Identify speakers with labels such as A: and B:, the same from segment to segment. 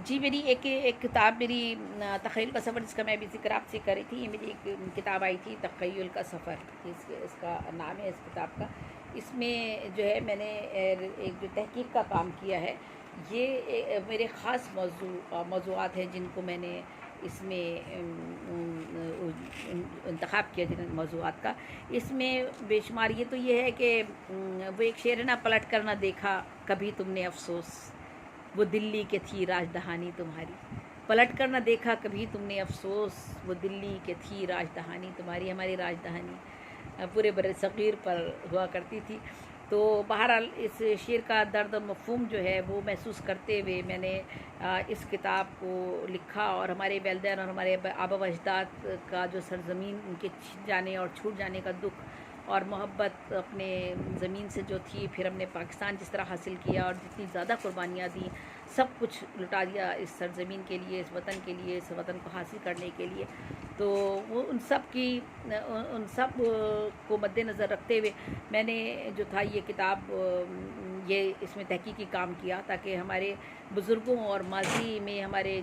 A: جی میری ایک کتاب میری تخیل کا سفر جس کا میں ابھی ذکر آپ سے کر رہی تھی، یہ میری ایک کتاب آئی تھی تخیل کا سفر، اس کا نام ہے اس کتاب کا۔ اس میں جو ہے میں نے ایک جو تحقیق کا کام کیا ہے، یہ میرے خاص موضوعات ہیں جن کو میں نے اس میں انتخاب کیا، جن موضوعات کا۔ اس میں بے شمار یہ تو یہ ہے کہ وہ ایک شعر ہے نا، پلٹ کر نہ دیکھا کبھی تم نے افسوس، وہ دلی کے تھی راج دہانی تمہاری، پلٹ کر نہ دیکھا کبھی تم نے افسوس، وہ دلی کے تھی راج دہانی تمہاری۔ ہماری راج دہانی پورے بر صغیر پر ہوا کرتی تھی۔ تو بہرحال اس شعر کا درد و مفہوم جو ہے وہ محسوس کرتے ہوئے میں نے اس کتاب کو لکھا، اور ہمارے والدین اور ہمارے آبا و اجداد کا جو سرزمین ان کے چھن جانے اور چھوٹ جانے کا دکھ اور محبت اپنے زمین سے جو تھی، پھر ہم نے پاکستان جس طرح حاصل کیا اور جتنی زیادہ قربانیاں دیں، سب کچھ لٹا دیا اس سرزمین کے لیے، اس وطن کے لیے، اس وطن کو حاصل کرنے کے لیے۔ تو وہ ان سب کو مد نظر رکھتے ہوئے میں نے جو تھا یہ کتاب، یہ اس میں تحقیقی کام کیا، تاکہ ہمارے بزرگوں اور ماضی میں ہمارے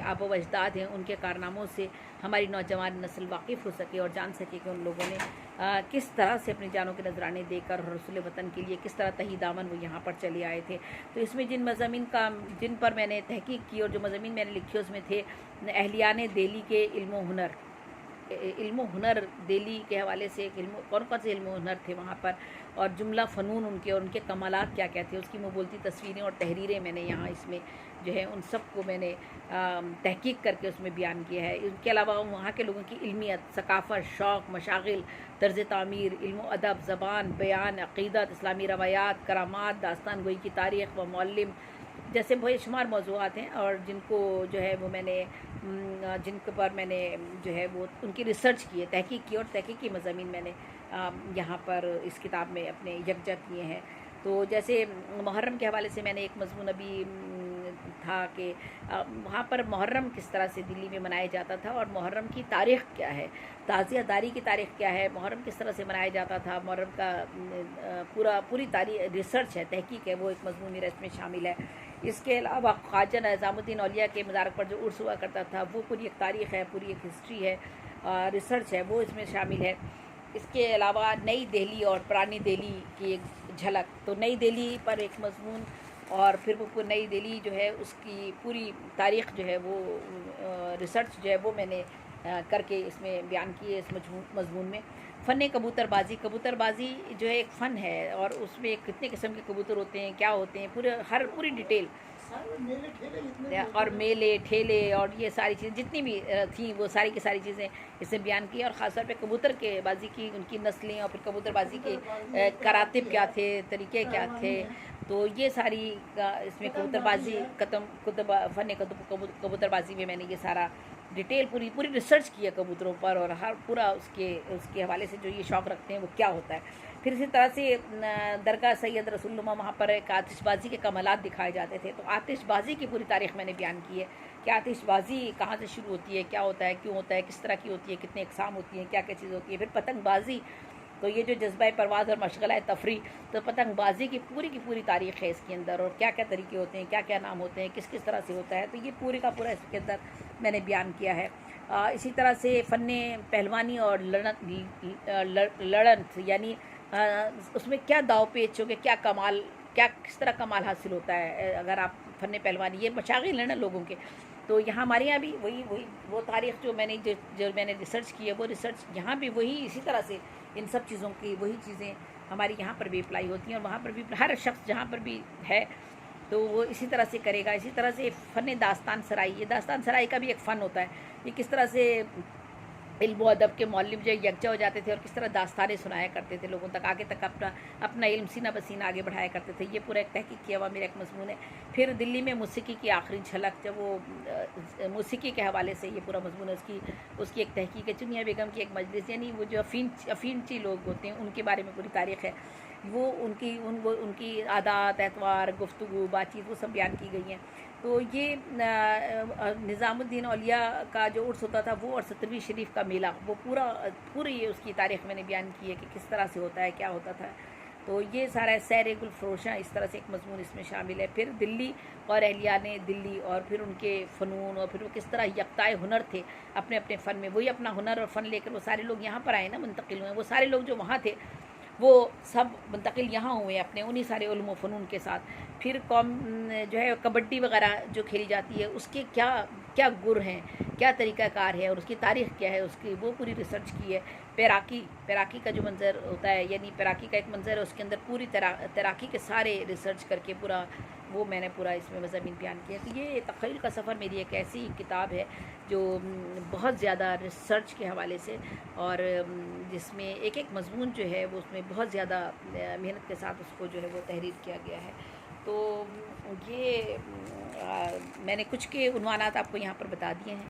A: آبا و اجداد ہیں، ان کے کارناموں سے ہماری نوجوان نسل واقف ہو سکے اور جان سکے کہ ان لوگوں نے کس طرح سے اپنی جانوں کے نذرانے دے کر رسول وطن کے لیے کس طرح تہی دامن وہ یہاں پر چلے آئے تھے۔ تو اس میں جن پر میں نے تحقیق کی اور جو مضامین میں نے لکھی، اس میں تھے اہلیان دہلی کے علم و ہنر دہلی کے حوالے سے، کون کون سے علم و ہنر تھے وہاں پر، اور جملہ فنون ان کے اور ان کے کمالات کیا کیا تھے، اس کی مبولتی تصویریں اور تحریریں میں نے یہاں اس میں جو ہے ان سب کو میں نے تحقیق کر کے اس میں بیان کیا ہے۔ ان کے علاوہ وہاں کے لوگوں کی علمیت، ثقافت، شوق، مشاغل، طرز تعمیر، علم و ادب، زبان، بیان، عقیدت، اسلامی روایات، کرامات، داستان گوئی کی تاریخ و معلم جیسے بے شمار موضوعات ہیں، اور جن کو جو ہے وہ میں نے جن کے پر میں نے جو ہے وہ ان کی ریسرچ کی ہے، تحقیق کی، اور تحقیقی مضامین میں نے یہاں پر اس کتاب میں اپنے یکجا کیے ہیں۔ تو جیسے محرم کے حوالے سے میں نے ایک مضمون ابھی تھا کہ وہاں پر محرم کس طرح سے دلی میں منایا جاتا تھا، اور محرم کی تاریخ کیا ہے، تعزیہ داری کی تاریخ کیا ہے، محرم کس طرح سے منایا جاتا تھا، محرم کا پوری تاریخ ریسرچ ہے، تحقیق ہے، وہ ایک مضمون میرا اس میں شامل ہے۔ اس کے علاوہ خواجہ نظام الدین اولیاء کے مزارک پر جو عرس ہوا کرتا تھا، وہ پوری ایک تاریخ ہے، پوری ایک ہسٹری ہے، ریسرچ ہے، وہ اس میں شامل ہے۔ اس کے علاوہ نئی دہلی اور پرانی دہلی کی ایک جھلک، تو نئی دہلی پر ایک مضمون، اور پھر وہ نئی دہلی جو ہے اس کی پوری تاریخ جو ہے وہ ریسرچ جو ہے وہ میں نے کر کے اس میں بیان کی ہے اس مضمون میں۔ فن کبوتر بازی جو ہے ایک فن ہے، اور اس میں کتنے قسم کے کبوتر ہوتے ہیں، کیا ہوتے ہیں، پوری ڈیٹیل، اور میلے ٹھیلے اور یہ ساری چیزیں جتنی بھی تھیں، وہ ساری کی ساری چیزیں اس میں بیان کی، اور خاص طور پہ کبوتر کے بازی کی ان کی نسلیں، اور پھر کبوتر بازی کے کراتب کیا تھے، طریقے کیا تھے، تو یہ ساری اس میں فن کبوتر بازی میں نے یہ سارا ڈیٹیل پوری ریسرچ کی ہے کبوتروں پر، اور ہر پورا اس کے حوالے سے جو یہ شوق رکھتے ہیں وہ کیا ہوتا ہے۔ پھر اسی طرح سے درگاہ سید رسول اللہ، وہاں پر ایک آتش بازی کے کمالات دکھائے جاتے تھے، تو آتش بازی کی پوری تاریخ میں نے بیان کی ہے کہ آتش بازی کہاں سے شروع ہوتی ہے، کیا ہوتا ہے، کیوں ہوتا ہے، کس طرح کی ہوتی ہے، کتنے اقسام ہوتی ہیں، کیا کیا چیز ہوتی ہے۔ پھر پتنگ بازی، تو یہ جو جذبہ پرواز اور مشغلہ تفریح، تو پتنگ بازی کی پوری تاریخ ہے اس کے اندر، اور کیا کیا طریقے ہوتے ہیں، کیا کیا نام ہوتے ہیں، کس طرح سے ہوتا ہے، تو یہ پورے کا پورا اس کے اندر میں نے بیان کیا ہے۔ اسی طرح سے فن پہلوانی اور لڑن یعنی اس میں کیا داؤ پیچ ہو گے، کس طرح کمال حاصل ہوتا ہے اگر آپ فن پہلوانی، یہ مشاغل ہیں نا لوگوں کے۔ تو یہاں ہمارے یہاں بھی وہ تاریخ جو میں نے ریسرچ کی ہے، وہ ریسرچ یہاں بھی وہی اسی طرح سے ان سب چیزوں کی وہی چیزیں ہماری یہاں پر بھی اپلائی ہوتی ہیں، اور وہاں پر بھی ہر شخص جہاں پر بھی ہے تو وہ اسی طرح سے کرے گا۔ اسی طرح سے فن داستان سرائی، یہ داستان سرائی کا بھی ایک فن ہوتا ہے، یہ کس طرح سے علم و ادب کے معلم جو یکجا ہو جاتے تھے اور کس طرح داستانیں سنایا کرتے تھے لوگوں تک، آگے تک اپنا علم سینہ بسینہ آگے بڑھایا کرتے تھے، یہ پورا ایک تحقیق کیا ہوا میرا ایک مضمون ہے۔ پھر دلی میں موسیقی کی آخری جھلک، جب وہ موسیقی کے حوالے سے یہ پورا مضمون ہے، اس کی ایک تحقیق ہے۔ چنیا بیگم کی ایک مجلس، یعنی وہ جو افینچی لوگ ہوتے ہیں ان کے بارے میں پوری تاریخ ہے، وہ ان کی عادات، اعتبار، گفتگو، بات چیت، وہ سب بیان کی گئی ہیں۔ تو یہ نظام الدین اولیاء کا جو عرس ہوتا تھا وہ، اور 17ویں شریف کا میلہ، وہ پوری اس کی تاریخ میں نے بیان کی ہے کہ کس طرح سے ہوتا ہے، کیا ہوتا تھا، تو یہ سارا سیر گلفروشاں اس طرح سے ایک مضمون اس میں شامل ہے. پھر دلی اور اہلیہ نے دلی اور پھر ان کے فنون اور پھر وہ کس طرح یکتائے ہنر تھے اپنے اپنے فن میں. وہی اپنا ہنر اور فن لے کر وہ سارے لوگ یہاں پر آئے نا، منتقل ہوئے. وہ سارے لوگ جو وہاں تھے وہ سب منتقل یہاں ہوئے اپنے انہی سارے علوم و فنون کے ساتھ. پھر قوم جو ہے کبڈی وغیرہ جو کھیلی جاتی ہے اس کے کیا کیا گر ہیں، کیا طریقہ کار ہے اور اس کی تاریخ کیا ہے، اس کی وہ پوری ریسرچ کی ہے. پیراکی کا جو منظر ہوتا ہے، یعنی پیراکی کا ایک منظر ہے، اس کے اندر پوری تیراکی کے سارے ریسرچ کر کے پورا وہ میں نے پورا اس میں مضامین بیان کیا. تو یہ تخیل کا سفر میری ایک ایسی کتاب ہے جو بہت زیادہ ریسرچ کے حوالے سے اور جس میں ایک ایک مضمون جو ہے وہ اس میں بہت زیادہ محنت کے ساتھ اس کو جو ہے وہ تحریر کیا گیا ہے. تو یہ میں نے کچھ کے عنوانات آپ کو یہاں پر بتا دیے ہیں.